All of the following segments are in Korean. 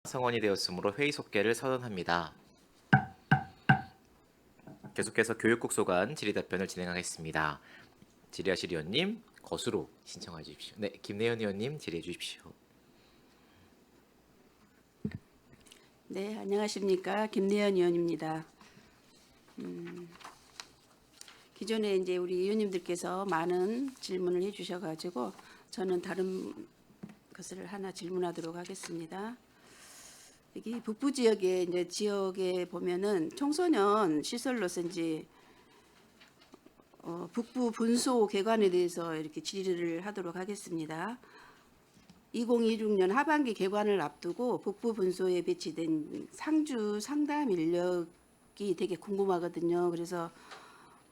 성원이 되었으므로 회의 속개를 선언합니다. 계속해서 교육국 소관 질의답변을 진행하겠습니다. 질의하실 의원님 거수로 신청해 주십시오. 네, 김내연 의원님 질의해 주십시오. 네, 안녕하십니까. 김내연 의원입니다. 기존에 이제 우리 의원님들께서 많은 질문을 해주셔가지고 저는 다른 것을 하나 질문하도록 하겠습니다. 여기 북부 지역에 이제 지역에 보면은 청소년 시설로서 이제 북부 분소 개관에 대해서 이렇게 질의를 하도록 하겠습니다. 2026년 하반기 개관을 앞두고 북부 분소에 배치된 상주 상담 인력이 되게 궁금하거든요. 그래서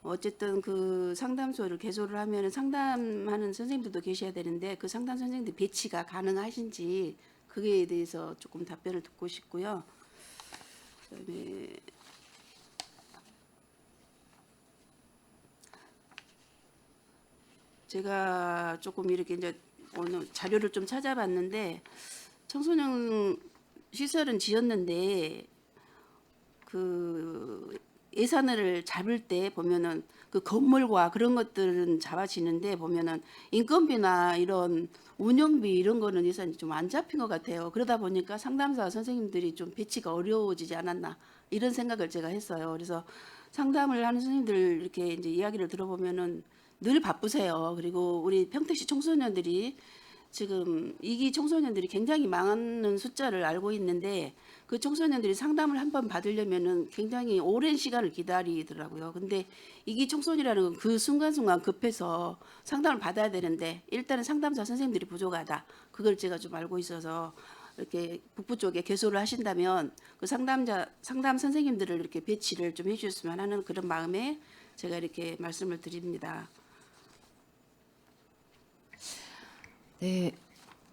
어쨌든 그 상담소를 개소를 하면 상담하는 선생님들도 계셔야 되는데 그 상담 선생님들 배치가 가능하신지 그에 대해서 조금 답변을 듣고 싶고요. 그다음에 제가 조금 이렇게 이제 오늘 자료를 좀 찾아봤는데 청소년 시설은 지었는데 그 예산을 잡을 때 보면은 그 건물과 그런 것들은 잡아지는데 보면은 인건비나 이런 운영비 이런 거는 예산이 좀 안 잡힌 것 같아요. 그러다 보니까 상담사 선생님들이 좀 배치가 어려워지지 않았나 이런 생각을 제가 했어요. 그래서 상담을 하는 선생님들 이렇게 이제 이야기를 들어보면은 늘 바쁘세요. 그리고 우리 평택시 청소년들이 지금 이기 청소년들이 굉장히 많은 숫자를 알고 있는데 그 청소년들이 상담을 한 번 받으려면은 굉장히 오랜 시간을 기다리더라고요. 근데 이기 청소년이라는 건 그 순간순간 급해서 상담을 받아야 되는데 일단은 상담사 선생님들이 부족하다. 그걸 제가 좀 알고 있어서 이렇게 북부 쪽에 개소를 하신다면 그 상담 선생님들을 이렇게 배치를 좀 해주셨으면 하는 그런 마음에 제가 이렇게 말씀을 드립니다. 네,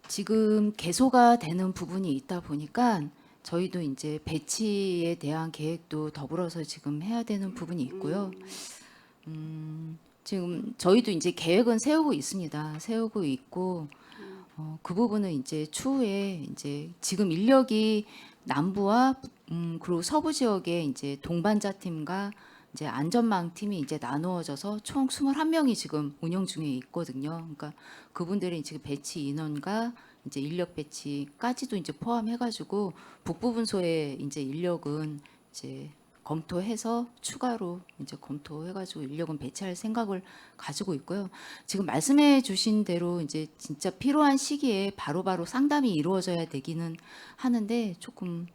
지금 개소가 되는 부분이 있다 보니까 저희도 이제 배치에 대한 계획도 더불어서 지금 해야 되는 부분이 있고요. 지금 저희도 이제 계획은 세우고 있습니다. 세우고 있고 그 부분은 이제 추후에 이제 지금 인력이 남부와 그리고 서부 지역에 이제 동반자 팀과 이제 안전망 팀이 이제 나누어져서 총 21명이 지금 운영 중에 있거든요. 그러니까 그분들이 지금 배치 인원과 이제 인력 배치까지도 이제 포함해가지고 북부분소의 이제 인력은 이제 검토해서 추가로 이제 검토해가지고 인력은 배치할 생각을 가지고 있고요. 지금 말씀해 주신 대로 이제 진짜 필요한 시기에 바로바로 상담이 이루어져야 되기는 하는데 조금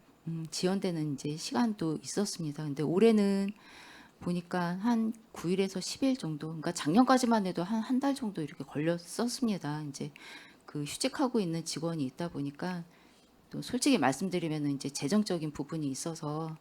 지연되는 이제 시간도 있었습니다. 근데 올해는 보니까 한 9일에서 10일 정도, 그러니까 작년까지만 해도 한 달 정도 이렇게 걸렸었습니다. 이제 그 휴직하고 있는 직원이 있다 보니까 또 솔직히 말씀드리면 이제 재정적인 부분이 있어서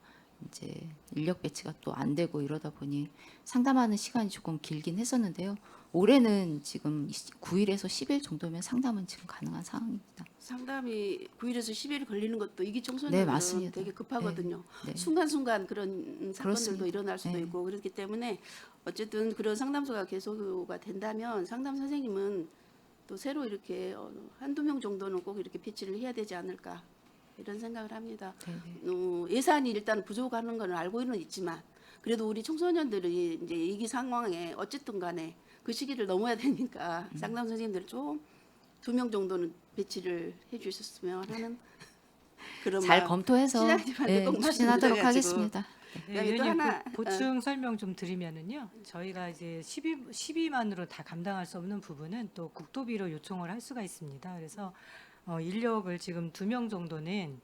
이제 인력 배치가 또 안 되고 이러다 보니 상담하는 시간이 조금 길긴 했었는데요. 올해는 지금 9일에서 10일 정도면 상담은 지금 가능한 상황입니다. 상담이 9일에서 10일 걸리는 것도 이기 네, 청소년들은 맞습니다. 되게 급하거든요. 네, 네. 순간순간 그런 사건들도 그렇습니다. 일어날 수도 네. 있고 그렇기 때문에 어쨌든 그런 상담소가 개소가 된다면 상담 선생님은 또 새로 이렇게 한두 명 정도는 꼭 이렇게 배치를 해야 되지 않을까 이런 생각을 합니다. 네, 네. 예산이 일단 부족하는 건 알고는 있지만 그래도 우리 청소년들이 이제 이기 상황에 어쨌든 간에 그 시기를 넘어야 되니까 상담 선생님들 좀 2명 정도는 배치를 해주셨으면 하는 그런 잘 마음. 검토해서 시장님한테 꼭 추진하도록 말씀드려가지고. 하겠습니다. 네, 그다음에 또 의원님 하나, 보충 설명 좀 드리면은요. 저희가 이제 12만으로 다 감당할 수 없는 부분은 또 국토비로 요청을 할 수가 있습니다. 그래서 인력을 지금 2명 정도는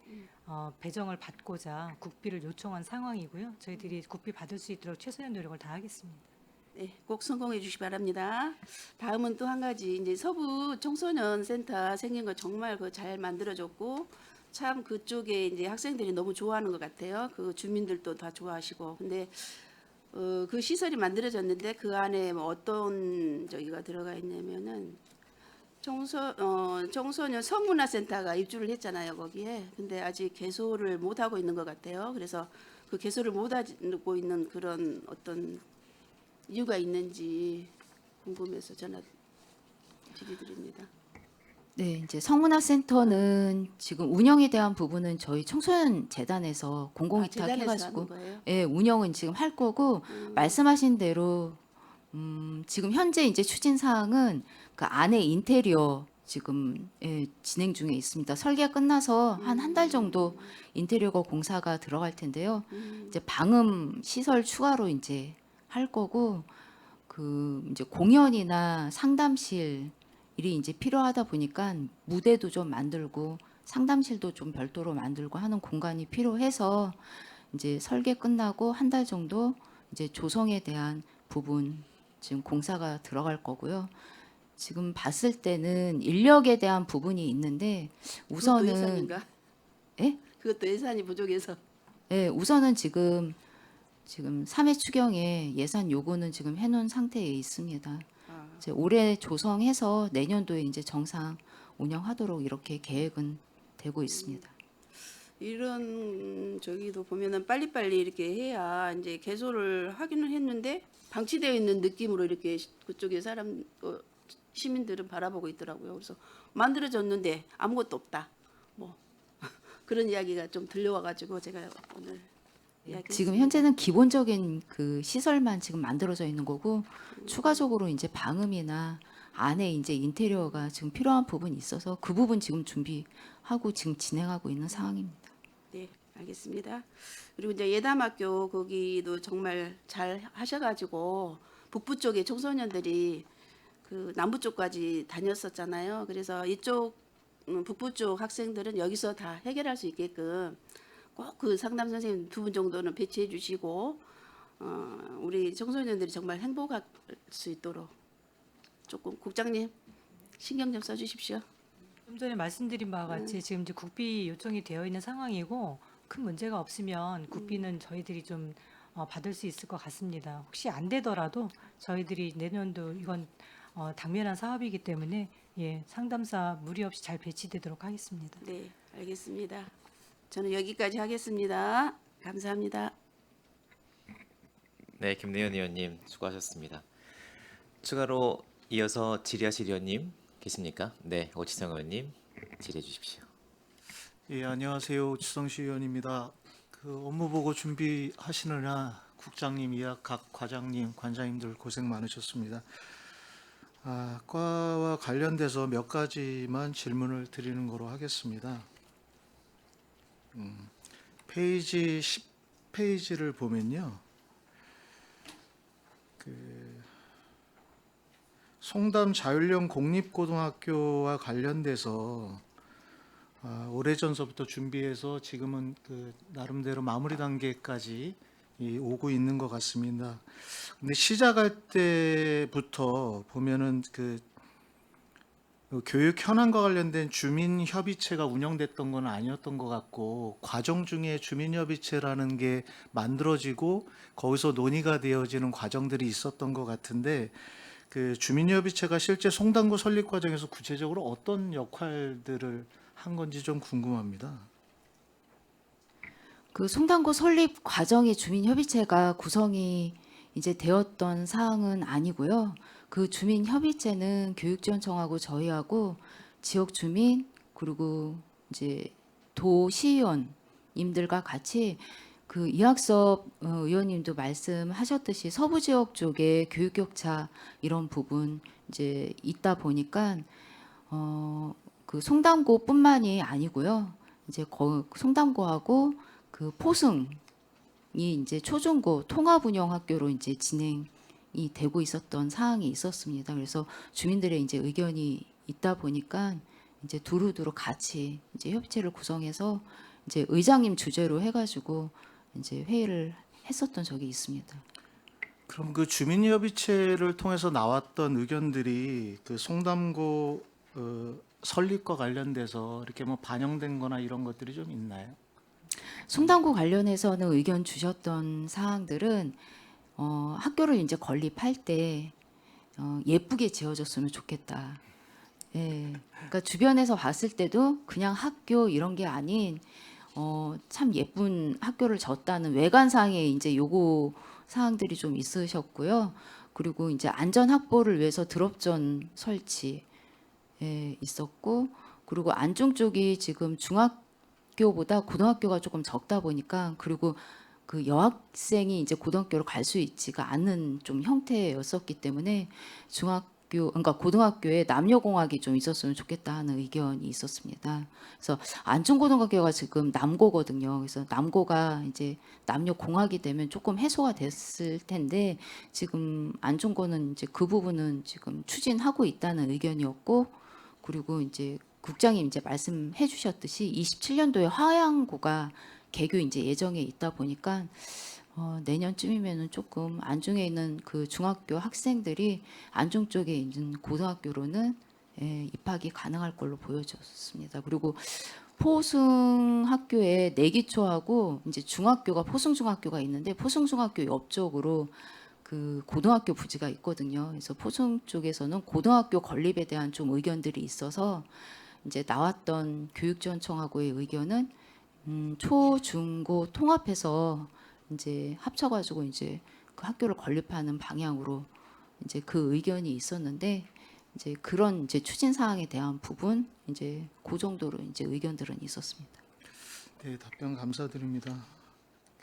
배정을 받고자 국비를 요청한 상황이고요. 저희들이 국비 받을 수 있도록 최선의 노력을 다하겠습니다. 네, 꼭 성공해 주시기 바랍니다. 다음은 또 한 가지 이제 서부 청소년 센터 생긴 거 정말 그 잘 만들어졌고 참 그쪽에 이제 학생들이 너무 좋아하는 것 같아요. 그 주민들도 다 좋아하시고 근데 그 시설이 만들어졌는데 그 안에 뭐 어떤 저기가 들어가 있냐면은 청소년 성문화센터가 입주를 했잖아요 거기에. 근데 아직 개소를 못 하고 있는 것 같아요. 그래서 그 개소를 못 하고 있는 그런 어떤 이유가 있는지 궁금해서 전화 드립니다. 네, 이제 성문화센터는 지금 운영에 대한 부분은 저희 청소년 재단에서 공공위탁 재단에서 해가지고 하는 거예요? 예, 운영은 지금 할 거고 말씀하신 대로 지금 현재 이제 추진 사항은 그 안에 인테리어 지금 예, 진행 중에 있습니다. 설계가 끝나서 한 달 정도 인테리어가 공사가 들어갈 텐데요. 이제 방음 시설 추가로 이제 할 거고 그 이제 공연이나 상담실 일이 이제 필요하다 보니까 무대도 좀 만들고 상담실도 좀 별도로 만들고 하는 공간이 필요해서 이제 설계 끝나고 한 달 정도 이제 조성에 대한 부분 지금 공사가 들어갈 거고요. 지금 봤을 때는 인력에 대한 부분이 있는데 그것도 우선은 예산인가? 예? 그것도 예산이 부족해서. 예, 우선은 지금 3회 추경에 예산 요구는 지금 해놓은 상태에 있습니다. 아, 이제 올해 조성해서 내년도에 이제 정상 운영하도록 이렇게 계획은 되고 있습니다. 이런 저기도 보면은 빨리빨리 이렇게 해야 이제 개소를 하기는 했는데 방치되어 있는 느낌으로 이렇게 그쪽에 사람 시민들은 바라보고 있더라고요. 그래서 만들어졌는데 아무것도 없다. 뭐 그런 이야기가 좀 들려와가지고 제가 오늘 지금 이야기했습니다. 현재는 기본적인 그 시설만 지금 만들어져 있는 거고 추가적으로 이제 방음이나 안에 이제 인테리어가 지금 필요한 부분이 있어서 그 부분 지금 준비하고 지금 진행하고 있는 상황입니다. 네, 알겠습니다. 그리고 이제 예담학교 거기도 정말 잘 하셔가지고 북부 쪽에 청소년들이 그 남부 쪽까지 다녔었잖아요. 그래서 이쪽 북부 쪽 학생들은 여기서 다 해결할 수 있게끔 꼭 그 상담 선생님 2분 정도는 배치해 주시고 우리 청소년들이 정말 행복할 수 있도록 조금 국장님 신경 좀 써주십시오. 좀 전에 말씀드린 바와 같이 지금 이제 국비 요청이 되어 있는 상황이고 큰 문제가 없으면 국비는 저희들이 좀 받을 수 있을 것 같습니다. 혹시 안 되더라도 저희들이 내년도 이건 당면한 사업이기 때문에 예, 상담사 무리 없이 잘 배치되도록 하겠습니다. 네, 알겠습니다. 저는 여기까지 하겠습니다. 감사합니다. 네, 김내현 의원님 수고하셨습니다. 추가로 이어서 질의하실 의원님 계십니까? 네, 오치성 의원님 질의해 주십시오. 예, 안녕하세요. 오치성시 의원입니다. 그 업무 보고 준비하시느라 국장님, 이하 각 과장님, 관장님들 고생 많으셨습니다. 과와 관련돼서 몇 가지만 질문을 드리는 거로 하겠습니다. 페이지 10페이지를 보면요. 송담 자율형 공립고등학교와 관련돼서 오래전서부터 준비해서 지금은 그 나름대로 마무리 단계까지 오고 있는 것 같습니다. 근데 시작할 때부터 보면은 그 교육 현안과 관련된 주민협의체가 운영됐던 건 아니었던 것 같고 과정 중에 주민협의체라는 게 만들어지고 거기서 논의가 되어지는 과정들이 있었던 것 같은데 그 주민협의체가 실제 송담고 설립 과정에서 구체적으로 어떤 역할들을 한 건지 좀 궁금합니다. 그 송담고 설립 과정에 주민협의체가 구성이 이제 되었던 사항은 아니고요. 그 주민협의체는 교육지원청하고 저희하고 지역 주민 그리고 이제 도시의원님들과 같이 그 이학섭 의원님도 말씀하셨듯이 서부 지역 쪽에 교육 격차 이런 부분 이제 있다 보니까 그 송담고뿐만이 아니고요. 이제 송담고하고 그 포승이 이제 초중고 통합 운영 학교로 이제 진행이 되고 있었던 사항이 있었습니다. 그래서 주민들의 이제 의견이 있다 보니까 이제 두루두루 같이 이제 협의체를 구성해서 이제 의장님 주재로 해가지고 이제 회의를 했었던 적이 있습니다. 그럼 그 주민협의체를 통해서 나왔던 의견들이 그 송담고 설립과 관련돼서 이렇게 뭐 반영된 거나 이런 것들이 좀 있나요? 송담고 관련해서는 의견 주셨던 사항들은 학교를 이제 건립할 때 예쁘게 지어졌으면 좋겠다. 예, 그러니까 주변에서 봤을 때도 그냥 학교 이런 게 아닌 참 예쁜 학교를 졌다는 외관상의 이제 요구 사항들이 좀 있으셨고요. 그리고 이제 안전 확보를 위해서 드롭존 설치, 있었고 그리고 안중 쪽이 지금 중학교보다 고등학교가 조금 적다 보니까 그리고 그 여학생이 이제 고등학교로 갈 수 있지가 않는 좀 형태였었기 때문에 그러니까 고등학교에 남녀공학이 좀 있었으면 좋겠다 하는 의견이 있었습니다. 그래서 안중고등학교가 지금 남고거든요. 그래서 남고가 이제 남녀공학이 되면 조금 해소가 됐을 텐데 지금 안중고는 이제 그 부분은 지금 추진하고 있다는 의견이었고 그리고 이제 국장님 이제 말씀해 주셨듯이 27년도에 화양고가 개교 이제 예정에 있다 보니까 내년쯤이면은 조금 안중에 있는 그 중학교 학생들이 안중 쪽에 있는 고등학교로는 입학이 가능할 걸로 보여졌습니다. 그리고 포승 학교에 내기초하고 이제 중학교가 포승 중학교가 있는데 포승 중학교 옆쪽으로 그 고등학교 부지가 있거든요. 그래서 포승 쪽에서는 고등학교 건립에 대한 좀 의견들이 있어서 이제 나왔던 교육지원청하고의 의견은 초, 중, 고 통합해서 이제 합쳐가지고 이제 그 학교를 건립하는 방향으로 이제 그 의견이 있었는데 이제 그런 이제 추진 사항에 대한 부분 이제 그 정도로 이제 의견들은 있었습니다. 네, 답변 감사드립니다.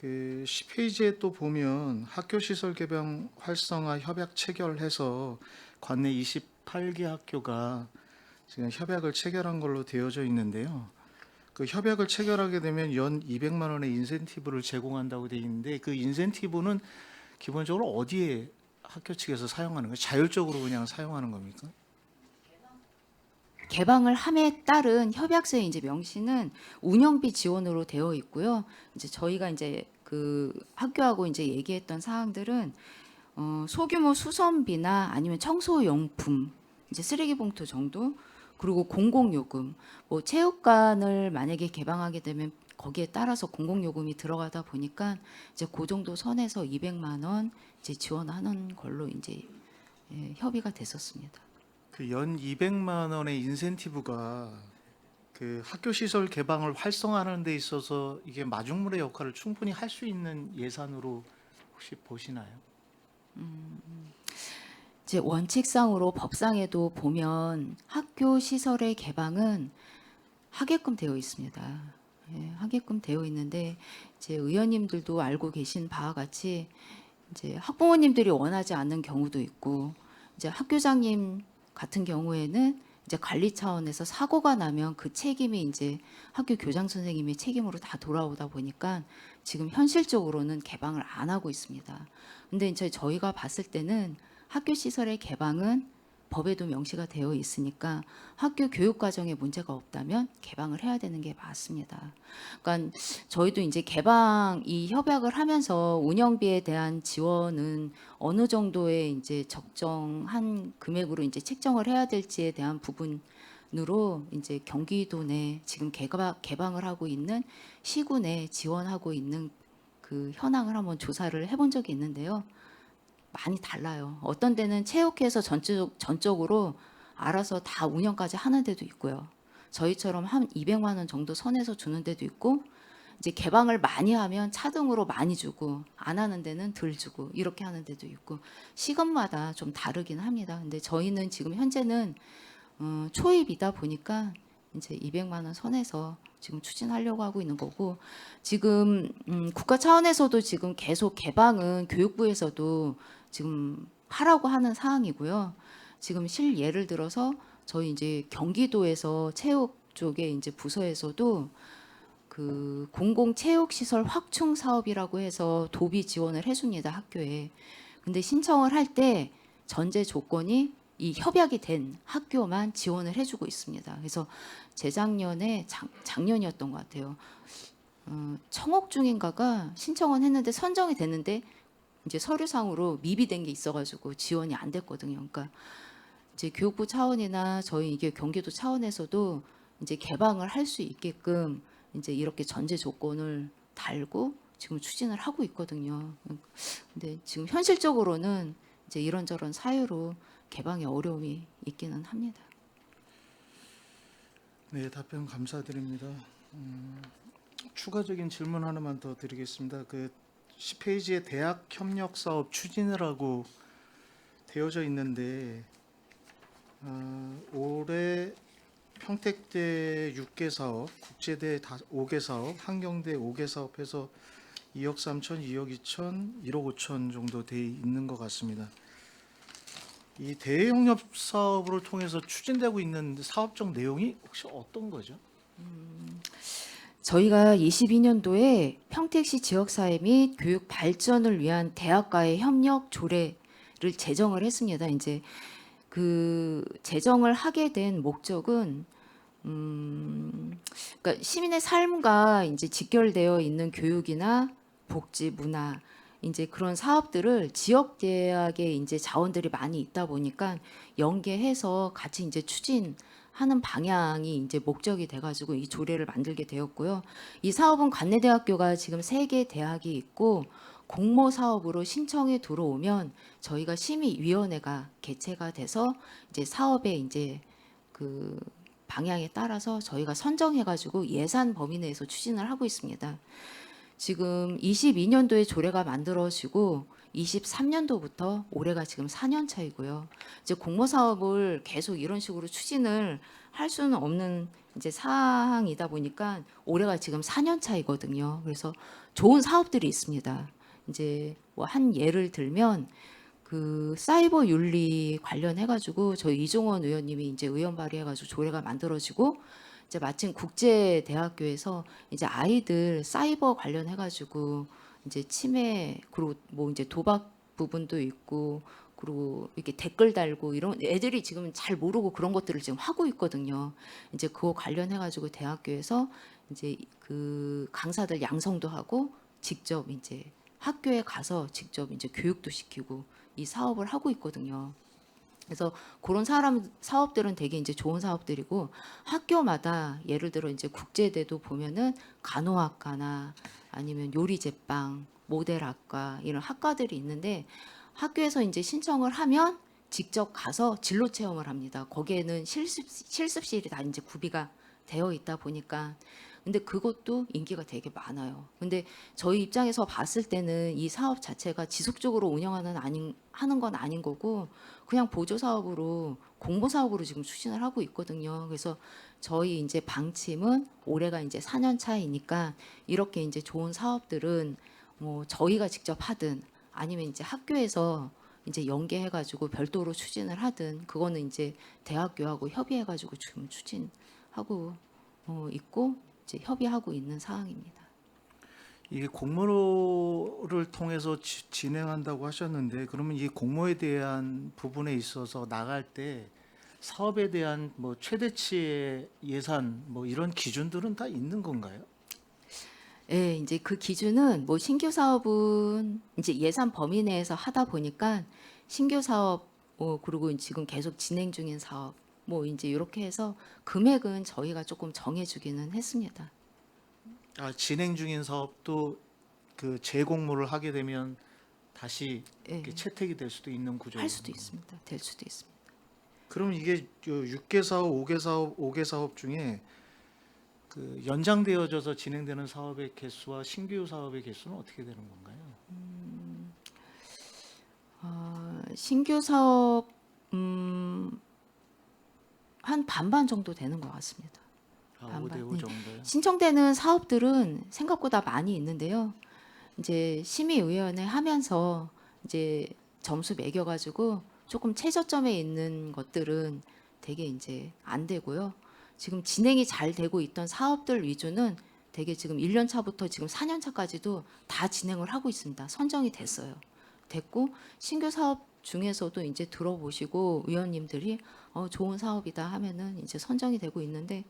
그 10페이지에 또 보면 학교 시설 개방 활성화 협약 체결해서 관내 28개 학교가 지금 협약을 체결한 걸로 되어져 있는데요. 그 협약을 체결하게 되면 연 200만 원의 인센티브를 제공한다고 되어 있는데 그 인센티브는 기본적으로 어디에 학교 측에서 사용하는 거예요? 자율적으로 그냥 사용하는 겁니까? 개방을 함에 따른 협약서의 이제 명시는 운영비 지원으로 되어 있고요. 이제 저희가 이제 그 학교하고 이제 얘기했던 사항들은 소규모 수선비나 아니면 청소용품, 이제 쓰레기 봉투 정도, 그리고 공공요금, 뭐 체육관을 만약에 개방하게 되면 거기에 따라서 공공요금이 들어가다 보니까 이제 그 정도 선에서 200만 원 이제 지원하는 걸로 이제 협의가 됐었습니다. 그 연 200만 원의 인센티브가 그 학교 시설 개방을 활성화하는 데 있어서 이게 마중물의 역할을 충분히 할 수 있는 예산으로 혹시 보시나요? 이제 원칙상으로 법상에도 보면 학교 시설의 개방은 하게끔 되어 있습니다. 하게끔 되어 있는데 이제 의원님들도 알고 계신 바와 같이 이제 학부모님들이 원하지 않는 경우도 있고 이제 학교장님 같은 경우에는 이제 관리 차원에서 사고가 나면 그 책임이 이제 학교 교장 선생님의 책임으로 다 돌아오다 보니까 지금 현실적으로는 개방을 안 하고 있습니다. 근데 이제 저희가 봤을 때는 학교 시설의 개방은 법에도 명시가 되어 있으니까 학교 교육 과정에 문제가 없다면 개방을 해야 되는 게 맞습니다. 그러니까 저희도 이제 개방 이 협약을 하면서 운영비에 대한 지원은 어느 정도의 이제 적정한 금액으로 이제 책정을 해야 될지에 대한 부분으로 이제 경기도 내 지금 개방을 하고 있는 시군 내 지원하고 있는 그 현황을 한번 조사를 해본 적이 있는데요. 많이 달라요. 어떤 데는 체육회에서 전적으로 알아서 다 운영까지 하는 데도 있고요. 저희처럼 한 200만 원 정도 선에서 주는 데도 있고 이제 개방을 많이 하면 차등으로 많이 주고 안 하는 데는 덜 주고 이렇게 하는 데도 있고 시간마다 좀 다르긴 합니다. 근데 저희는 지금 현재는 초입이다 보니까 이제 200만 원 선에서 지금 추진하려고 하고 있는 거고 지금 국가 차원에서도 지금 계속 개방은 교육부에서도 지금 하라고 하는 사항이고요. 지금 예를 들어서 저희 이제 경기도에서 체육 쪽에 이제 부서에서도 그 공공체육시설 확충 사업이라고 해서 도비 지원을 해줍니다 학교에. 근데 신청을 할 때 전제 조건이 이 협약이 된 학교만 지원을 해주고 있습니다. 그래서 재작년에 작년이었던 것 같아요. 청옥 중인가가 신청은 했는데 선정이 됐는데 이제 서류상으로 미비된 게 있어가지고 지원이 안 됐거든요. 그러니까 이제 교육부 차원이나 저희 이게 경기도 차원에서도 이제 개방을 할 수 있게끔 이제 이렇게 전제 조건을 달고 지금 추진을 하고 있거든요. 근데 지금 현실적으로는 이제 이런저런 사유로 개방에 어려움이 있기는 합니다. 네, 답변 감사드립니다. 추가적인 질문 하나만 더 드리겠습니다. 그 10페이지에 대학 협력 사업 추진을 하고 되어져 있는데 올해 평택대 6개 사업, 국제대 5개 사업, 한경대 5개 사업 해서 2억 3천, 2억 2천, 1억 5천 정도 돼 있는 것 같습니다. 이 대외협력 사업으로 통해서 추진되고 있는 사업적 내용이 혹시 어떤 거죠? 저희가 22년도에 평택시 지역사회 및 교육 발전을 위한 대학과의 협력 조례를 제정을 했습니다. 이제 그 제정을 하게 된 목적은 그러니까 시민의 삶과 이제 직결되어 있는 교육이나 복지, 문화 이제 그런 사업들을 지역 대학에 이제 자원들이 많이 있다 보니까 연계해서 같이 이제 추진하는 방향이 이제 목적이 돼가지고 이 조례를 만들게 되었고요. 이 사업은 관내대학교가 지금 3개 대학이 있고 공모 사업으로 신청이 들어오면 저희가 심의위원회가 개최가 돼서 이제 사업의 이제 그 방향에 따라서 저희가 선정해가지고 예산 범위 내에서 추진을 하고 있습니다. 지금 22년도에 조례가 만들어지고 23년도부터 올해가 지금 4년 차이고요. 이제 공모 사업을 계속 이런 식으로 추진을 할 수는 없는 이제 사항이다 보니까 올해가 지금 4년 차이거든요. 그래서 좋은 사업들이 있습니다. 이제 뭐 한 예를 들면 그 사이버 윤리 관련해 가지고 저희 이종원 의원님이 이제 의원 발의해 가지고 조례가 만들어지고 이제 마침 국제 대학교에서 이제 아이들 사이버 관련해 가지고 이제 침해 그리고 뭐 이제 도박 부분도 있고 그리고 이렇게 댓글 달고 이런 애들이 지금 잘 모르고 그런 것들을 지금 하고 있거든요. 이제 그거 관련해 가지고 대학교에서 이제 그 강사들 양성도 하고 직접 이제 학교에 가서 직접 이제 교육도 시키고 이 사업을 하고 있거든요. 그래서 그런 사업들은 되게 이제 좋은 사업들이고 학교마다 예를 들어 이제 국제대도 보면은 간호학과나 아니면 요리 제빵, 모델학과 이런 학과들이 있는데 학교에서 이제 신청을 하면 직접 가서 진로 체험을 합니다. 거기에는 실습실이 다 이제 구비가 되어 있다 보니까 근데 그것도 인기가 되게 많아요. 근데 저희 입장에서 봤을 때는 이 사업 자체가 지속적으로 하는 건 아닌 거고 그냥 보조 사업으로 공모 사업으로 지금 추진을 하고 있거든요. 그래서 저희 이제 방침은 올해가 이제 4년 차이니까 이렇게 이제 좋은 사업들은 뭐 저희가 직접 하든 아니면 이제 학교에서 이제 연계해가지고 별도로 추진을 하든 그거는 이제 대학교하고 협의해가지고 지금 추진하고 있고 이제 협의하고 있는 사항입니다. 이게 공모를 통해서 진행한다고 하셨는데 그러면 이 공모에 대한 부분에 있어서 나갈 때 사업에 대한 뭐 최대치의 예산 뭐 이런 기준들은 다 있는 건가요? 예, 이제 그 기준은 뭐 신규 사업은 이제 예산 범위 내에서 하다 보니까 신규 사업 그리고 지금 계속 진행 중인 사업 뭐 이제 이렇게 해서 금액은 저희가 조금 정해주기는 했습니다. 진행 중인 사업도 그 재공모를 하게 되면 다시 예, 이렇게 채택이 될 수도 있는 구조. 할 수도 있습니다. 될 수도 있습니다. 그럼 이게 6개 사업, 5개 사업 중에 그 연장되어져서 진행되는 사업의 개수와 신규 사업의 개수는 어떻게 되는 건가요? 신규 사업 한 반반 정도 되는 것 같습니다. 5대 5 네. 정도요. 신청되는 사업들은 생각보다 많이 있는데요. 이제 심의위원회 하면서 이제 점수 매겨가지고 조금 최저점에 있는 것들은 되게 이제 안 되고요. 지금 진행이 잘 되고 있던 사업들 위주는 되게 지금 1년 차부터 지금 4년 차까지도 다 진행을 하고 있습니다. 선정이 됐어요. 됐고 신규 사업 중에서도 이제 들어보시고 의원님들이 좋은 사업이다 하면은 이제 선정이 되고 있는데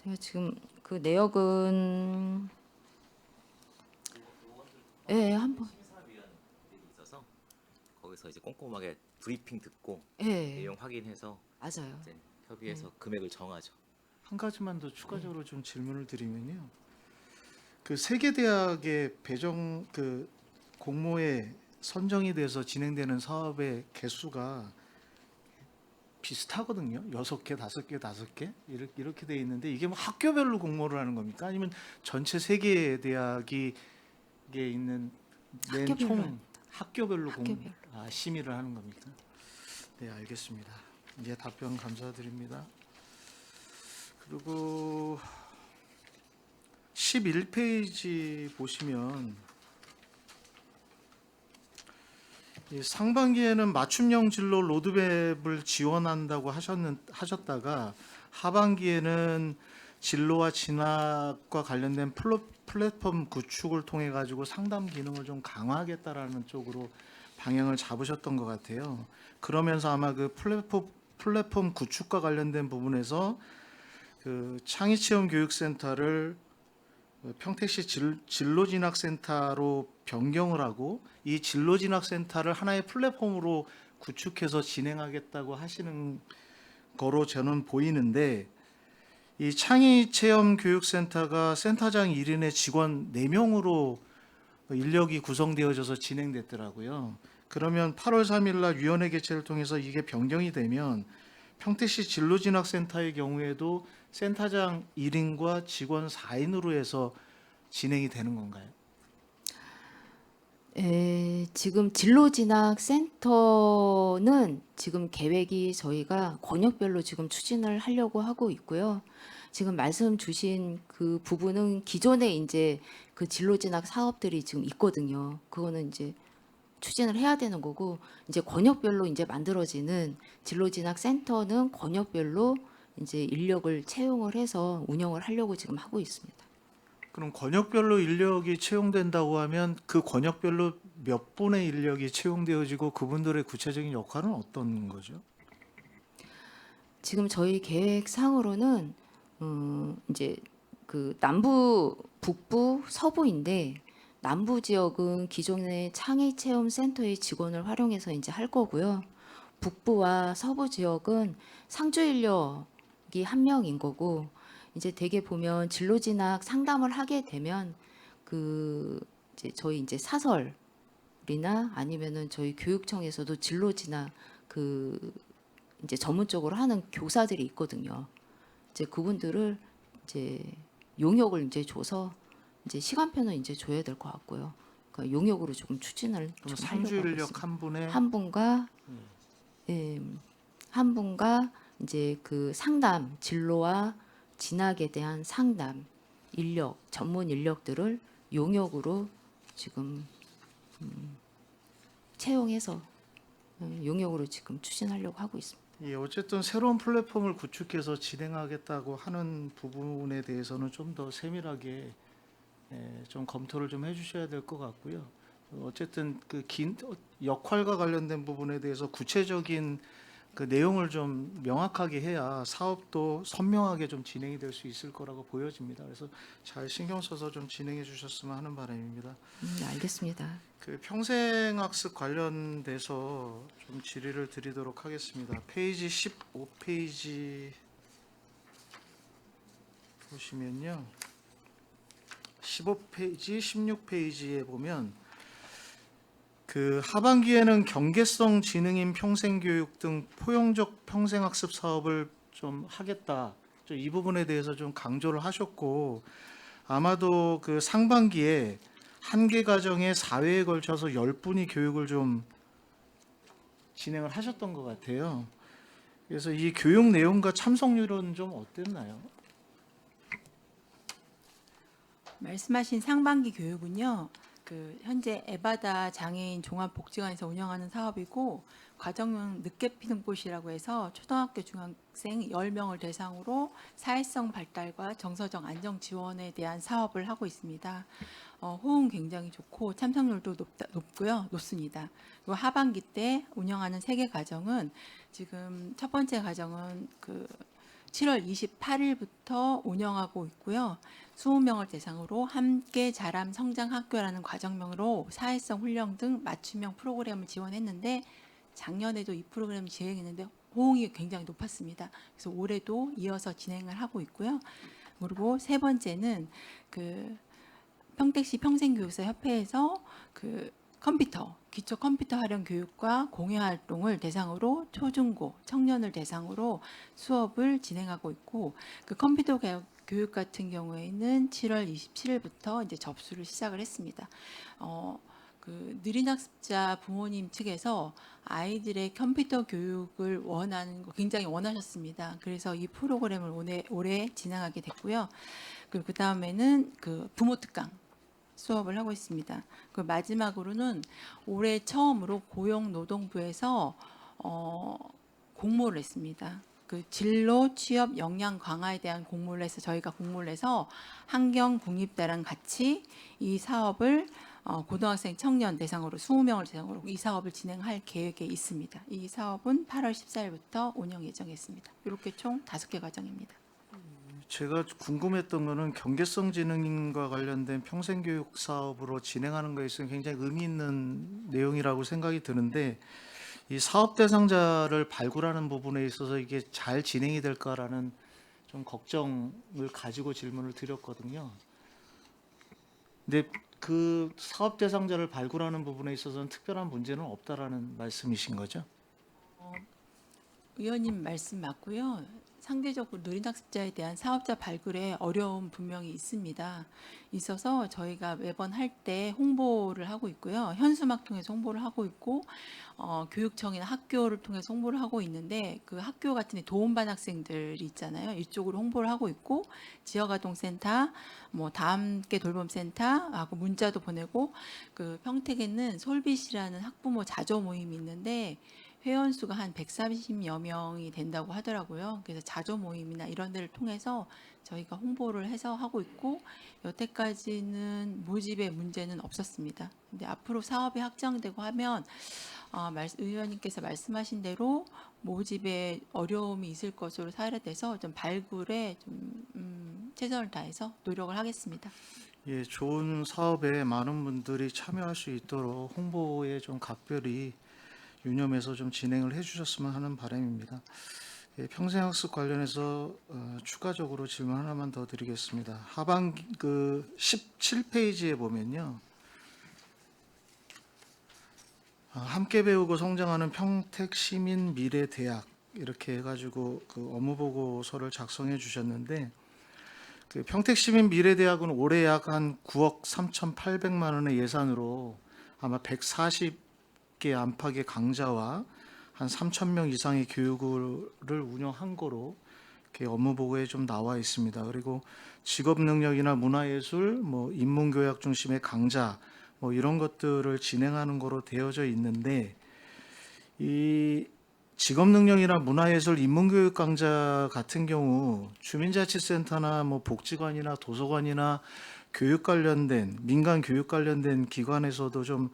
제가 지금 그 내역은 한번 심사위원들이 있어서 거기서 이제 꼼꼼하게 브리핑 듣고 예 내용 확인해서 맞아요. 이제 협의해서 금액을 정하죠. 한 가지만 더 추가적으로 좀 질문을 드리면요. 그 세계 대학의 배정 그 공모에 선정이 돼서 진행되는 사업의 개수가 비슷하거든요. 6개, 5개, 5개 이렇게 돼 있는데 이게 뭐 학교별로 공모를 하는 겁니까? 아니면 전체 세계 대학이 이게 있는 낸 학교별로 총 학교별로 학교별로. 심의를 하는 겁니까? 네, 알겠습니다. 예, 답변 감사드립니다. 그리고 11페이지 보시면 이 상반기에는 맞춤형 진로 로드맵을 지원한다고 하셨다가 하반기에는 진로와 진학과 관련된 플랫폼 구축을 통해 가지고 상담 기능을 좀 강화하겠다라는 쪽으로 방향을 잡으셨던 것 같아요. 그러면서 아마 그 플랫폼 구축과 관련된 부분에서 그 창의체험교육센터를 평택시 진로진학센터로 변경을 하고 이 진로진학센터를 하나의 플랫폼으로 구축해서 진행하겠다고 하시는 거로 저는 보이는데, 이 창의체험교육센터가 센터장 1인의 직원 4명으로 인력이 구성되어져서 진행됐더라고요. 그러면 8월 3일 날 위원회 개최를 통해서 이게 변경이 되면 평택시 진로진학센터의 경우에도 센터장 1인과 직원 4인으로 해서 진행이 되는 건가요? 지금 진로진학센터는 지금 계획이 저희가 권역별로 지금 추진을 하려고 하고 있고요. 지금 말씀 주신 그 부분은 기존에 이제 그 진로진학 사업들이 지금 있거든요. 그거는 이제 추진을 해야 되는 거고, 이제 권역별로 이제 만들어지는 진로진학센터는 권역별로 이제 인력을 채용을 해서 운영을 하려고 지금 하고 있습니다. 그럼 권역별로 인력이 채용된다고 하면 그 권역별로 몇 분의 인력이 채용되어지고 그분들의 구체적인 역할은 어떤 거죠? 지금 저희 계획상으로는 이제 그 남부, 북부, 서부인데 남부 지역은 기존의 창의체험센터의 직원을 활용해서 이제 할 거고요. 북부와 서부 지역은 상주 인력이 1명인 거고, 이제 대개 보면 진로진학 상담을 하게 되면 그 이제 저희 이제 사설이나 아니면은 저희 교육청에서도 진로진학 그 이제 전문적으로 하는 교사들이 있거든요. 이제 그분들을 이제 용역을 이제 줘서 이제 시간표는 이제 줘야 될 것 같고요. 그러니까 용역으로 조금 추진을 그럼 좀 상주 하려고 하고 인력 있습니다. 한 분에 한 분과 한 분과 이제 그 상담 진로와 진학에 대한 상담 인력 전문 인력들을 용역으로 지금 채용해서 용역으로 지금 추진하려고 하고 있습니다. 예, 어쨌든 새로운 플랫폼을 구축해서 진행하겠다고 하는 부분에 대해서는 좀 더 세밀하게 좀 검토를 좀 해주셔야 될 것 같고요. 어쨌든 그 긴 역할과 관련된 부분에 대해서 구체적인 그 내용을 좀 명확하게 해야 사업도 선명하게 좀 진행이 될 수 있을 거라고 보여집니다. 그래서 잘 신경 써서 좀 진행해 주셨으면 하는 바람입니다. 알겠습니다. 그 평생학습 관련돼서 좀 질의를 드리도록 하겠습니다. 페이지 15페이지 보시면요. 15페이지, 16페이지에 보면 그 하반기에는 경계성 지능인 평생교육 등 포용적 평생학습 사업을 좀 하겠다. 이 부분에 대해서 좀 강조를 하셨고, 아마도 그 상반기에 한 개 가정에 4회에 걸쳐서 10분이 교육을 좀 진행을 하셨던 것 같아요. 그래서 이 교육 내용과 참석률은 좀 어땠나요? 말씀하신 상반기 교육은요. 그 현재 에바다 장애인 종합복지관에서 운영하는 사업이고, 과정은 늦게 피는 꽃이라고 해서 초등학교 중학생 10명을 대상으로 사회성 발달과 정서적 안정 지원에 대한 사업을 하고 있습니다. 호응 굉장히 좋고 참석률도 높습니다. 그리고 하반기 때 운영하는 3개 과정은 지금 첫 번째 과정은 그 7월 28일부터 운영하고 있고요. 20명을 대상으로 함께 자람 성장학교라는 과정명으로 사회성 훈련 등 맞춤형 프로그램을 지원했는데, 작년에도 이 프로그램을 진행했는데 호응이 굉장히 높았습니다. 그래서 올해도 이어서 진행을 하고 있고요. 그리고 세 번째는 그 평택시 평생교육사 협회에서 그 기초 컴퓨터 활용 교육과 공예 활동을 대상으로 초중고 청년을 대상으로 수업을 진행하고 있고, 그 컴퓨터 교육 같은 경우에는 7월 27일부터 이제 접수를 시작을 했습니다. 그 느린 학습자 부모님 측에서 아이들의 컴퓨터 교육을 원하는 거 굉장히 원하셨습니다. 그래서 이 프로그램을 올해 진행하게 됐고요. 그리고 그 다음에는 그 부모 특강 수업을 하고 있습니다. 그 마지막으로는 올해 처음으로 고용노동부에서 공모를 했습니다. 그 진로 취업 역량 강화에 대한 공모를 해서 저희가 공모를 해서 환경 국립대랑 같이 이 사업을 고등학생 청년 대상으로 20명을 대상으로 이 사업을 진행할 계획에 있습니다. 이 사업은 8월 14일부터 운영 예정했습니다. 이렇게 총 5개 과정입니다. 제가 궁금했던 거는 경계성 지능과 관련된 평생교육 사업으로 진행하는 거에 있어서 굉장히 의미 있는 내용이라고 생각이 드는데 이 사업 대상자를 발굴하는 부분에 있어서 이게 잘 진행이 될까라는 좀 걱정을 가지고 질문을 드렸거든요. 근데 그 사업 대상자를 발굴하는 부분에 있어서는 특별한 문제는 없다라는 말씀이신 거죠? 의원님 말씀 맞고요. 상대적으로 느린 학습자에 대한 사업자 발굴에 어려움 분명히 있습니다. 있어서 저희가 매번 할 때 홍보를 하고 있고요. 현수막 통해서 홍보를 하고 있고 교육청이나 학교를 통해서 홍보를 하고 있는데 그 학교 같은 데 도움반 학생들이 있잖아요. 이쪽으로 홍보를 하고 있고 지역아동센터, 뭐 다함께 돌봄센터하고 문자도 보내고 그 평택에는 솔빛이라는 학부모 자조 모임이 있는데 회원 수가 한 130여 명이 된다고 하더라고요. 그래서 자조 모임이나 이런 데를 통해서 저희가 홍보를 해서 하고 있고 여태까지는 모집의 문제는 없었습니다. 근데 앞으로 사업이 확장되고 하면 의원님께서 말씀하신 대로 모집에 어려움이 있을 것으로 사례돼서 좀 발굴에 좀 최선을 다해서 노력을 하겠습니다. 예, 좋은 사업에 많은 분들이 참여할 수 있도록 홍보에 좀 각별히 유념해서 좀 진행을 해주셨으면 하는 바람입니다. 예, 평생학습 관련해서 추가적으로 질문 하나만 더 드리겠습니다. 하반기 그 17페이지에 보면요, 함께 배우고 성장하는 평택시민미래대학 이렇게 해가지고 그 업무 보고서를 작성해 주셨는데 그 평택시민미래대학은 올해 약 한 9억 3,800만 원의 예산으로 아마 140개 안팎의 강좌와 한 3,000명 이상의 교육을 운영한 거로 이렇게 업무 보고에 좀 나와 있습니다. 그리고 직업 능력이나 문화예술, 뭐 인문교양 중심의 강좌, 뭐 이런 것들을 진행하는 거로 되어져 있는데 이 직업 능력이나 문화예술, 인문교육 강좌 같은 경우 주민자치센터나 뭐 복지관이나 도서관이나 교육 관련된 민간 교육 관련된 기관에서도 좀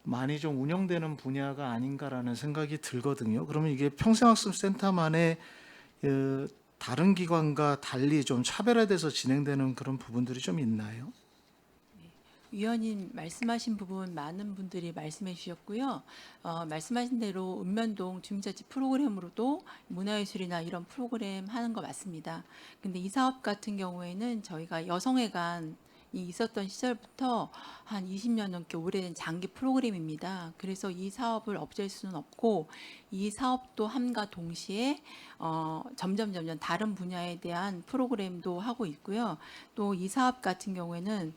많이 좀 운영되는 분야가 아닌가라는 생각이 들거든요. 그러면 이게 평생학습센터만의 다른 기관과 달리 좀 차별화돼서 진행되는 그런 부분들이 좀 있나요? 위원님 말씀하신 부분 많은 분들이 말씀해 주셨고요. 말씀하신 대로 읍면동 주민자치 프로그램으로도 문화예술이나 이런 프로그램 하는 거 맞습니다. 근데 이 사업 같은 경우에는 저희가 여성회관이 있었던 시절부터 한 20년 넘게 오래된 장기 프로그램입니다. 그래서 이 사업을 없앨 수는 없고 이 사업도 함과 동시에 점점 다른 분야에 대한 프로그램도 하고 있고요. 또 이 사업 같은 경우에는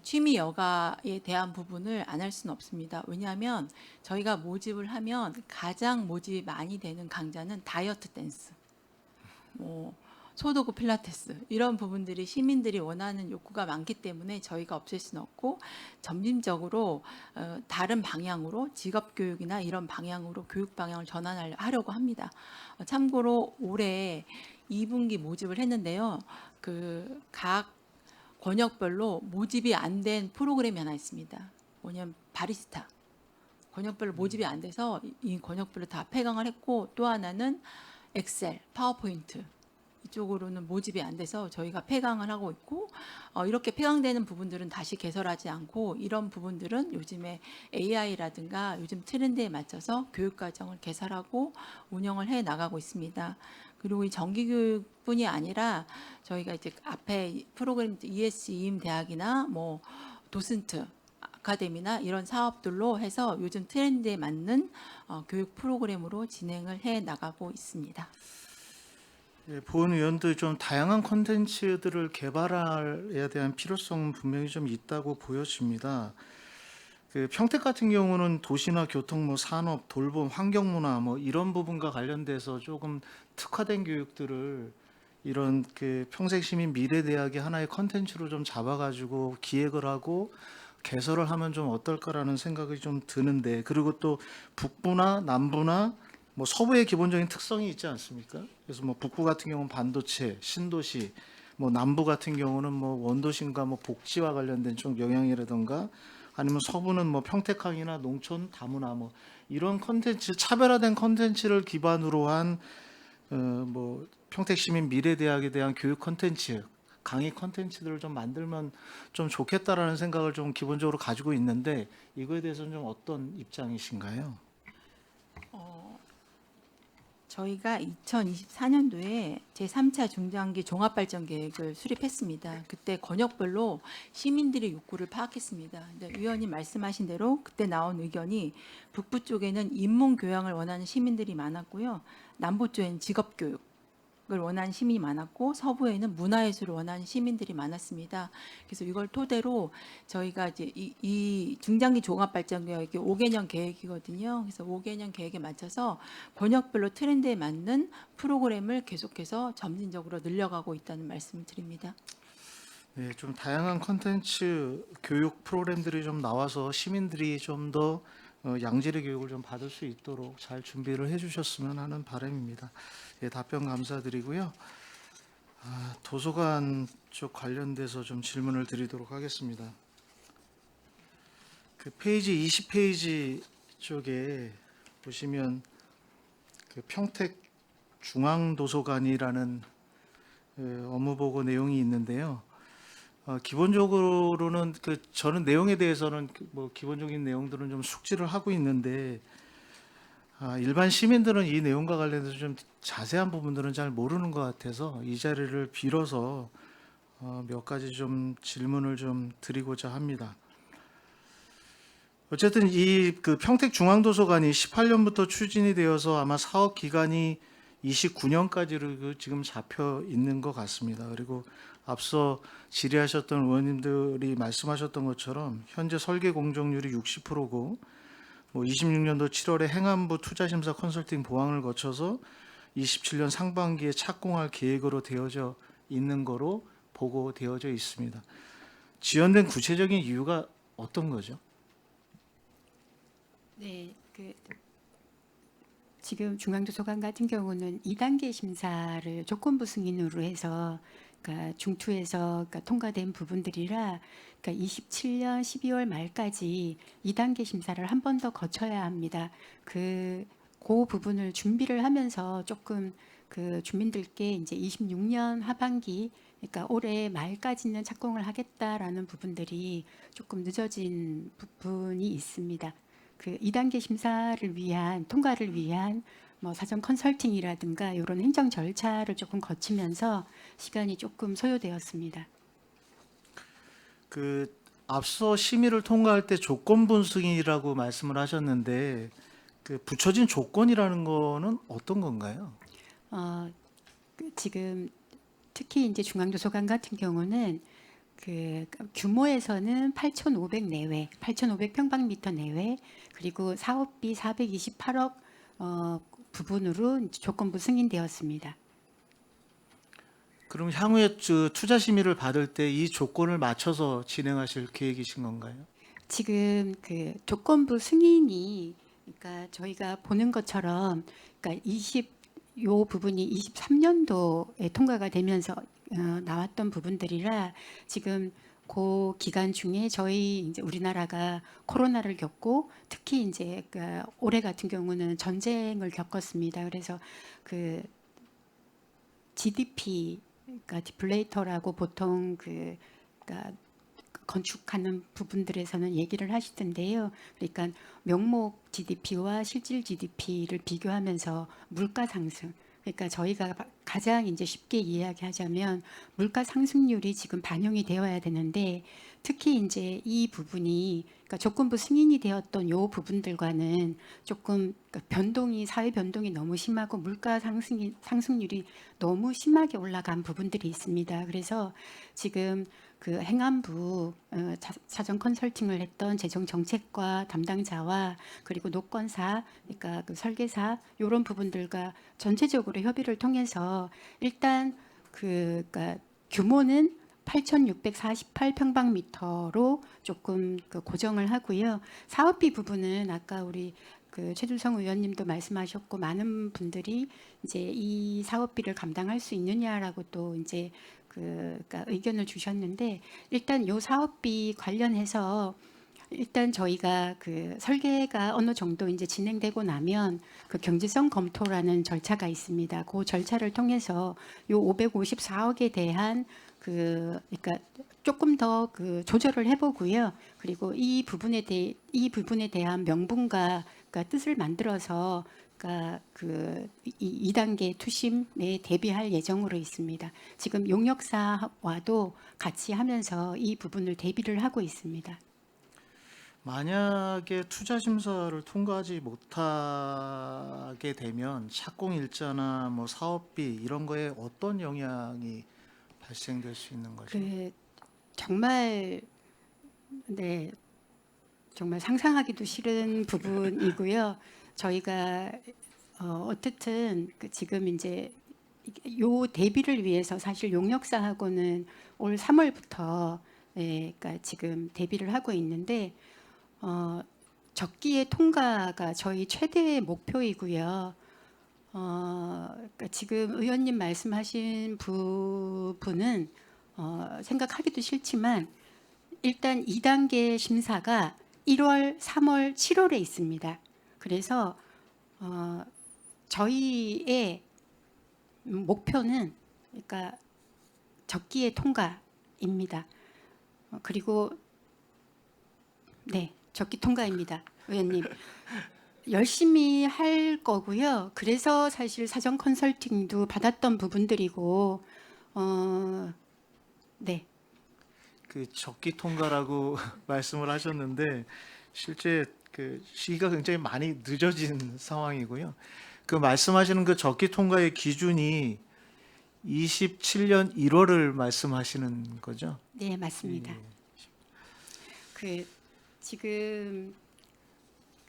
취미 여가에 대한 부분을 안 할 수는 없습니다. 왜냐하면 저희가 모집을 하면 가장 모집이 많이 되는 강좌는 다이어트 댄스, 뭐 소도구 필라테스 이런 부분들이 시민들이 원하는 욕구가 많기 때문에 저희가 없앨 수는 없고 점진적으로 다른 방향으로 직업교육이나 이런 방향으로 교육 방향을 전환하려고 합니다. 참고로 올해 2분기 모집을 했는데요. 그 각 권역별로 모집이 안 된 프로그램이 하나 있습니다. 뭐냐면 바리스타. 권역별로 모집이 안 돼서 이 권역별로 다 폐강을 했고 또 하나는 엑셀, 파워포인트 이쪽으로는 모집이 안 돼서 저희가 폐강을 하고 있고 이렇게 폐강되는 부분들은 다시 개설하지 않고 이런 부분들은 요즘에 AI라든가 요즘 트렌드에 맞춰서 교육과정을 개설하고 운영을 해 나가고 있습니다. 그리고 이 정기교육뿐이 아니라 저희가 이제 앞에 프로그램 ES임 대학이나 뭐 도슨트 아카데미나 이런 사업들로 해서 요즘 트렌드에 맞는 교육 프로그램으로 진행을 해 나가고 있습니다. 예, 보은 의원도 좀 다양한 콘텐츠들을 개발해야 대한 필요성은 분명히 좀 있다고 보여집니다. 그 평택 같은 경우는 도시나 교통, 뭐 산업, 돌봄, 환경문화 뭐 이런 부분과 관련돼서 조금 특화된 교육들을 이런 그 평택시민 미래대학의 하나의 컨텐츠로 좀 잡아가지고 기획을 하고 개설을 하면 좀 어떨까라는 생각이 좀 드는데, 그리고 또 북부나 남부나 뭐 서부의 기본적인 특성이 있지 않습니까? 그래서 뭐 북부 같은 경우는 반도체, 신도시, 뭐 남부 같은 경우는 뭐 원도심과 뭐 복지와 관련된 좀 영향이라든가, 아니면 서부는 뭐 평택항이나 농촌 다문화 뭐 이런 컨텐츠, 차별화된 컨텐츠를 기반으로 한 뭐 평택시민 미래대학에 대한 교육 컨텐츠, 강의 컨텐츠들을 좀 만들면 좀 좋겠다라는 생각을 좀 기본적으로 가지고 있는데, 이거에 대해서는 좀 어떤 입장이신가요? 저희가 2024년도에 제3차 중장기 종합발전 계획을 수립했습니다. 그때 권역별로 시민들의 욕구를 파악했습니다. 근데 위원님 말씀하신 대로 그때 나온 의견이 북부 쪽에는 인문 교양을 원하는 시민들이 많았고요. 남부 쪽에는 직업 교육을 원하는 시민이 많았고, 서부에는 문화예술을 원하는 시민들이 많았습니다. 그래서 이걸 토대로 저희가 이제 이 중장기 종합발전 계획이 5개년 계획이거든요. 그래서 5개년 계획에 맞춰서 권역별로 트렌드에 맞는 프로그램을 계속해서 점진적으로 늘려가고 있다는 말씀을 드립니다. 네, 좀 다양한 컨텐츠 교육 프로그램들이 좀 나와서 시민들이 좀 더 양질의 교육을 좀 받을 수 있도록 잘 준비를 해주셨으면 하는 바람입니다. 예, 답변 감사드리고요. 도서관 쪽 관련돼서 좀 질문을 드리도록 하겠습니다. 그 페이지 20페이지 쪽에 보시면 그 평택 중앙도서관이라는 업무보고 내용이 있는데요. 기본적으로는 저는 내용에 대해서는 뭐 기본적인 내용들은 좀 숙지를 하고 있는데, 일반 시민들은 이 내용과 관련해서 좀 자세한 부분들은 잘 모르는 것 같아서 이 자리를 빌어서 몇 가지 좀 질문을 좀 드리고자 합니다. 어쨌든 이 그 평택 중앙도서관이 18년부터 추진이 되어서 아마 사업 기간이 29년까지로 지금 잡혀 있는 것 같습니다. 그리고 앞서 질의하셨던 의원님들이 말씀하셨던 것처럼 현재 설계 공정률이 60%고, 뭐 26년도 7월에 행안부 투자심사 컨설팅 보완을 거쳐서 27년 상반기에 착공할 계획으로 되어져 있는 거로 보고되어져 있습니다. 지연된 구체적인 이유가 어떤 거죠? 네, 지금 중앙도서관 같은 경우는 2단계 심사를 조건부 승인으로 해서, 그러니까 중투에서 통과된 부분들이라, 그러니까 27년 12월 말까지 2단계 심사를 한 번 더 거쳐야 합니다. 그 부분을 준비를 하면서 조금 그 주민들께 이제 26년 하반기, 그러니까 올해 말까지는 착공을 하겠다라는 부분들이 조금 늦어진 부분이 있습니다. 그 2단계 심사를 위한, 통과를 위한 뭐 사전 컨설팅이라든가 이런 행정 절차를 조금 거치면서 시간이 조금 소요되었습니다. 그 앞서 심의를 통과할 때 조건부 승인이라고 말씀을 하셨는데, 그 붙여진 조건이라는 거는 어떤 건가요? 지금 특히 이제 중앙도서관 같은 경우는 그 규모에서는 8,500 내외, 8,500평방미터 내외, 그리고 사업비 428억 부분으로 이제 조건부 승인되었습니다. 그럼 향후에 투자 심의를 받을 때 이 조건을 맞춰서 진행하실 계획이신 건가요? 지금 그 조건부 승인이, 그러니까 저희가 보는 것처럼, 그러니까 요 부분이 23년도에 통과가 되면서 나왔던 부분들이라, 지금 그 기간 중에 저희 이제 우리나라가 코로나를 겪고, 특히 이제 올해 같은 경우는 전쟁을 겪었습니다. 그래서 그 GDP, 그러니까 디플레이터라고 보통 그러니까 건축하는 부분들에서는 얘기를 하시던데요. 그러니까 명목 GDP와 실질 GDP를 비교하면서 물가 상승, 그러니까 저희가 가장 이제 쉽게 이야기하자면 물가 상승률이 지금 반영이 되어야 되는데, 특히 이제 이 부분이, 그러니까 조건부 승인이 되었던 요 부분들과는 조금 변동이, 사회 변동이 너무 심하고 물가 상승률이 너무 심하게 올라간 부분들이 있습니다. 그래서 지금 그 행안부 사전 컨설팅을 했던 재정정책과 담당자와 그리고 노건사, 그러니까 그 설계사 이런 부분들과 전체적으로 협의를 통해서 일단 그러니까 규모는 8,648평방미터로 조금 그 고정을 하고요. 사업비 부분은 아까 우리 그 최준성 의원님도 말씀하셨고 많은 분들이 이제 이 사업비를 감당할 수 있느냐라고 또 이제 그러니까 의견을 주셨는데 일단 요 사업비 관련해서 일단 저희가 그 설계가 어느 정도 이제 진행되고 나면 그 경제성 검토라는 절차가 있습니다. 그 절차를 통해서 요 554억에 대한 그러니까 조금 더 그 조절을 해보고요. 그리고 이 부분에 대한 명분과 그러니까 뜻을 만들어서 그러니까 그 2단계 투심에 대비할 예정으로 있습니다. 지금 용역사와도 같이 하면서 이 부분을 대비를 하고 있습니다. 만약에 투자 심사를 통과하지 못하게 되면 착공 일자나 뭐 사업비 이런 거에 어떤 영향이 발생될 수 있는 거죠? 그 정말 네 정말 상상하기도 싫은 부분이고요. 저희가 어쨌든 그 지금 이제 요 대비를 위해서 사실 용역사하고는 올 3월부터 그러니까 지금 대비를 하고 있는데 적기의 통과가 저희 최대의 목표이고요. 그러니까 지금 의원님 말씀하신 부분은 생각하기도 싫지만 일단 2단계 심사가 1월, 3월, 7월에 있습니다. 그래서 저희의 목표는 그러니까 적기의 통과입니다. 그리고 네, 적기 통과입니다, 의원님. 열심히 할 거고요. 그래서 사실 사전 컨설팅도 받았던 부분들이고, 네. 그 적기 통과라고 말씀을 하셨는데 실제 그 시기가 굉장히 많이 늦어진 상황이고요. 그 말씀하시는 그 적기 통과의 기준이 27년 1월을 말씀하시는 거죠? 네, 맞습니다. 예. 그 지금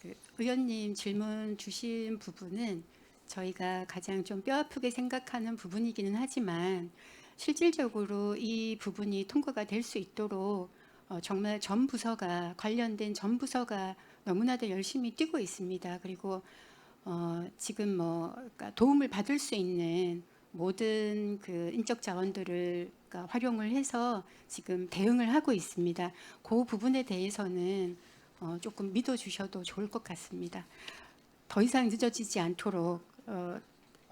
그 의원님 질문 주신 부분은 저희가 가장 좀 뼈아프게 생각하는 부분이기는 하지만 실질적으로 이 부분이 통과가 될 수 있도록 정말 전 부서가 관련된 전 부서가 너무나도 열심히 뛰고 있습니다. 그리고 지금 뭐 그러니까 도움을 받을 수 있는 모든 그 인적 자원들을 그러니까 활용을 해서 지금 대응을 하고 있습니다. 그 부분에 대해서는 조금 믿어주셔도 좋을 것 같습니다. 더 이상 늦어지지 않도록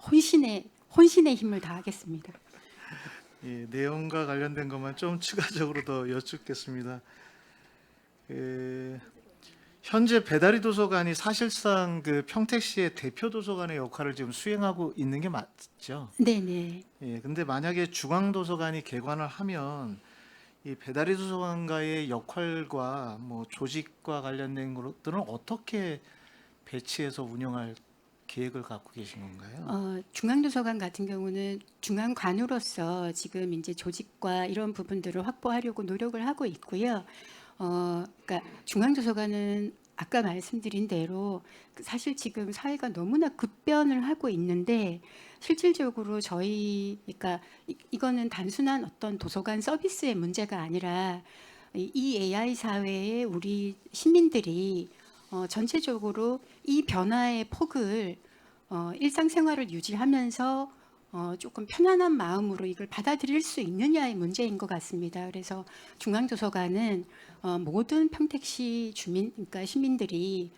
혼신의 힘을 다하겠습니다. 예, 내용과 관련된 것만 좀 추가적으로 더 여쭙겠습니다. 현재 배다리 도서관이 사실상 그 평택시의 대표 도서관의 역할을 지금 수행하고 있는 게 맞죠? 네네. 예, 근데 만약에 중앙도서관이 개관을 하면 이 배다리 도서관과의 역할과 뭐 조직과 관련된 것들은 어떻게 배치해서 운영할 계획을 갖고 계신 건가요? 중앙도서관 같은 경우는 중앙관으로서 지금 이제 조직과 이런 부분들을 확보하려고 노력을 하고 있고요. 그러니까 중앙도서관은 아까 말씀드린 대로 사실 지금 사회가 너무나 급변을 하고 있는데 실질적으로 저희 그러니까 이거는 단순한 어떤 도서관 서비스의 문제가 아니라 이 AI 사회에 우리 시민들이 전체적으로 이 변화의 폭을 일상생활을 유지하면서 조금 편안한 마음으로 이걸 받아들일 수 있느냐의 문제인 것 같습니다. 그래서 중앙도서관은 모든 평택시 주민, 그러니까 시민들이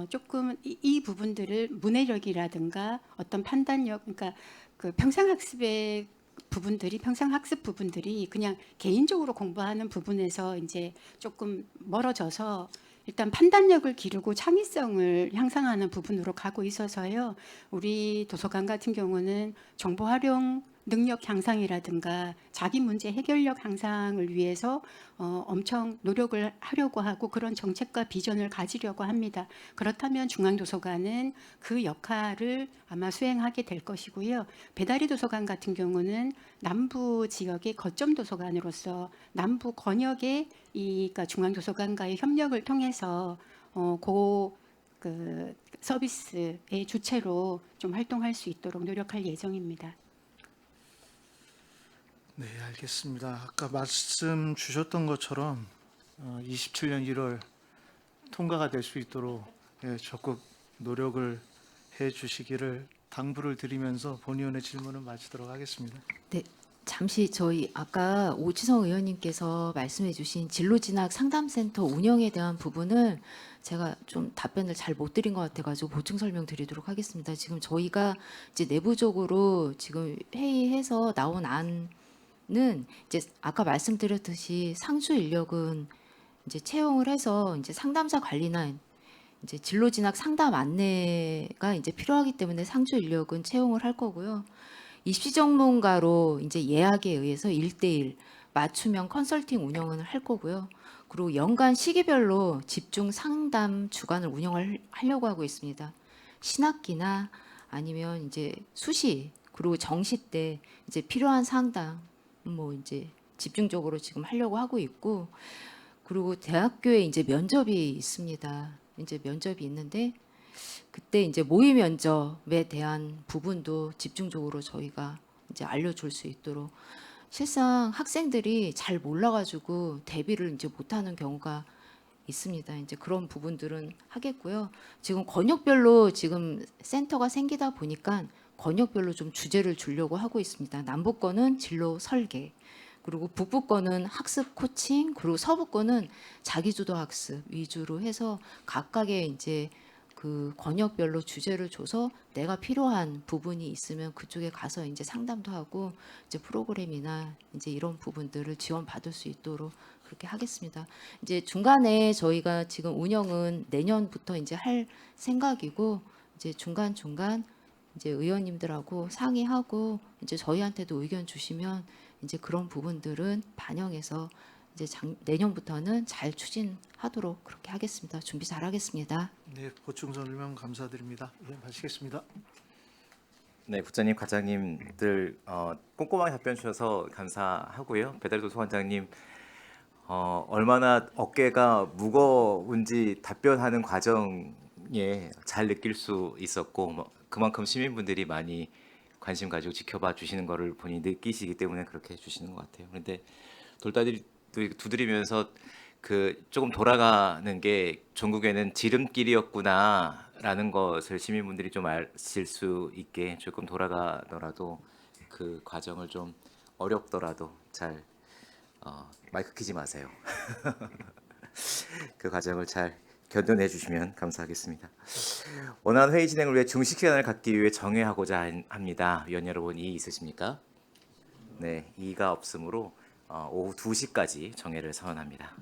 조금 이 부분들을 문해력이라든가 어떤 판단력, 그러니까 그 평상학습의 부분들이 평상학습 부분들이 그냥 개인적으로 공부하는 부분에서 이제 조금 멀어져서 일단 판단력을 기르고 창의성을 향상하는 부분으로 가고 있어서요. 우리 도서관 같은 경우는 정보 활용 능력 향상이라든가 자기 문제 해결력 향상을 위해서 엄청 노력을 하려고 하고 그런 정책과 비전을 가지려고 합니다. 그렇다면 중앙도서관은 그 역할을 아마 수행하게 될 것이고요. 배다리 도서관 같은 경우는 남부 지역의 거점 도서관으로서 남부 권역의 그러니까 중앙도서관과의 협력을 통해서 그 서비스의 주체로 좀 활동할 수 있도록 노력할 예정입니다. 네, 알겠습니다. 아까 말씀 주셨던 것처럼 27년 1월 통과가 될 수 있도록 적극 노력을 해 주시기를 당부를 드리면서 본의원의 질문을 마치도록 하겠습니다. 네, 잠시 저희 아까 오지성 의원님께서 말씀해주신 진로진학 상담센터 운영에 대한 부분을 제가 좀 답변을 잘 못 드린 것 같아가지고 보충 설명드리도록 하겠습니다. 지금 저희가 이제 내부적으로 지금 회의해서 나온 안은 이제 아까 말씀드렸듯이 상주 인력은 이제 채용을 해서 이제 상담사 관리나 이제 진로진학 상담 안내가 이제 필요하기 때문에 상주 인력은 채용을 할 거고요. 입시 전문가로 이제 예약에 의해서 1대1 맞춤형 컨설팅 운영을 할 거고요. 그리고 연간 시기별로 집중 상담 주간을 운영을 하려고 하고 있습니다. 신학기나 아니면 이제 수시 그리고 정시 때 이제 필요한 상담 뭐 이제 집중적으로 지금 하려고 하고 있고 그리고 대학교에 이제 면접이 있습니다. 이제 면접이 있는데 그때 이제 모의 면접에 대한 부분도 집중적으로 저희가 이제 알려줄 수 있도록 실상 학생들이 잘 몰라가지고 대비를 이제 못하는 경우가 있습니다. 이제 그런 부분들은 하겠고요. 지금 권역별로 지금 센터가 생기다 보니까 권역별로 좀 주제를 주려고 하고 있습니다. 남부권은 진로 설계, 그리고 북부권은 학습 코칭, 그리고 서부권은 자기주도 학습 위주로 해서 각각의 이제 그 권역별로 주제를 줘서 내가 필요한 부분이 있으면 그쪽에 가서 이제 상담도 하고 이제 프로그램이나 이제 이런 부분들을 지원받을 수 있도록 그렇게 하겠습니다. 이제 중간에 저희가 지금 운영은 내년부터 이제 할 생각이고 이제 중간중간 이제 의원님들하고 상의하고 이제 저희한테도 의견 주시면 이제 그런 부분들은 반영해서 이제 내년부터는 잘 추진하도록 그렇게 하겠습니다. 준비 잘 하겠습니다. 네, 보충 설명 감사드립니다. 예, 마치겠습니다. 네, 부장님, 과장님들 꼼꼼하게 답변 주셔서 감사하고요. 배달리 도서관장님 얼마나 어깨가 무거운지 답변하는 과정에 잘 느낄 수 있었고 그만큼 시민분들이 많이 관심 가지고 지켜봐 주시는 거를 본인이 느끼시기 때문에 그렇게 해주시는 것 같아요. 그런데 돌다리 두드리면서 그 조금 돌아가는 게 전국에는 지름길이었구나라는 것을 시민분들이 좀 아실 수 있게 조금 돌아가더라도 그 과정을 좀 어렵더라도 잘 마이크 켜지 마세요. 그 과정을 잘 견뎌내 주시면 감사하겠습니다. 원활한 회의 진행을 위해 중식 시간을 갖기 위해 정회하고자 합니다. 위원 여러분 이의 있으십니까? 네, 이의가 없으므로 오후 2시까지 정회를 선언합니다.